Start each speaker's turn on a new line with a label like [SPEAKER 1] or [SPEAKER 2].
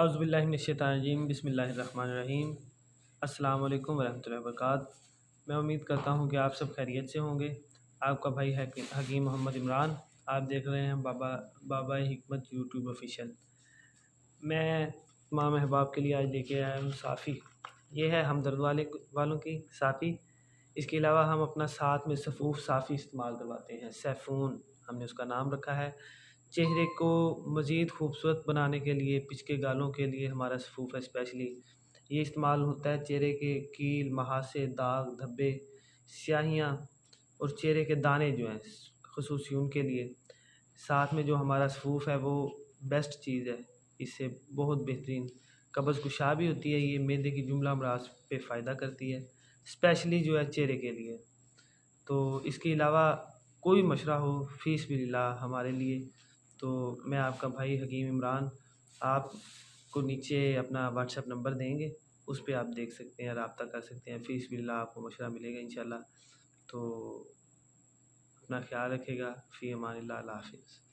[SPEAKER 1] औज़ुबिल्लाहि मिनश्शैतानिर्रजीम बिस्मिल्लाहिर्रहमानिर्रहीम। अस्सलाम वालेकुम वरहमतुल्लाहि वबरकातुहू। मैं उम्मीद करता हूँ कि आप सब खैरियत से होंगे। आपका भाई हकीम मोहम्मद इमरान, आप देख रहे हैं बाबा हिकमत यूट्यूब ऑफिशियल। मैं तमाम अहबाब के लिए आज लेके आया हूँ साफ़ी। ये है हमदर्द वालों की साफ़ी। इसके अलावा हम अपना साथ में सफ़ूफ़ साफ़ी इस्तेमाल करवाते हैं। सैफ़ून हमने उसका नाम रखा है। चेहरे को मज़ीद खूबसूरत बनाने के लिए, पिचके गालों के लिए हमारा सफ़ूफ़ है स्पेशली। ये इस्तेमाल होता है चेहरे के कील, महासे, दाग, धब्बे, स्याहियाँ और चेहरे के दाने जो हैं ख़ुसूसी उनके लिए। साथ में जो हमारा सफ़ूफ़ है वो बेस्ट चीज़ है। इससे बहुत बेहतरीन कब्ज़ कुशा भी होती है। ये मैदे की जुमला अमराज पे फ़ायदा करती है, स्पेशली जो है चेहरे के लिए। तो इसके अलावा कोई मशवरा हो फ़ी सबिलिल्लाह हमारे लिए, तो मैं आपका भाई हकीम इमरान आपको नीचे अपना व्हाट्सएप नंबर देंगे, उस पे आप देख सकते हैं, रब्ता कर सकते हैं। फ़ी सबिलिल्लाह आपको मशवरा मिलेगा इंशाअल्लाह। तो अपना ख़्याल रखिएगा। फ़ी अमानिल्लाह, अल्लाह हाफ़िज़।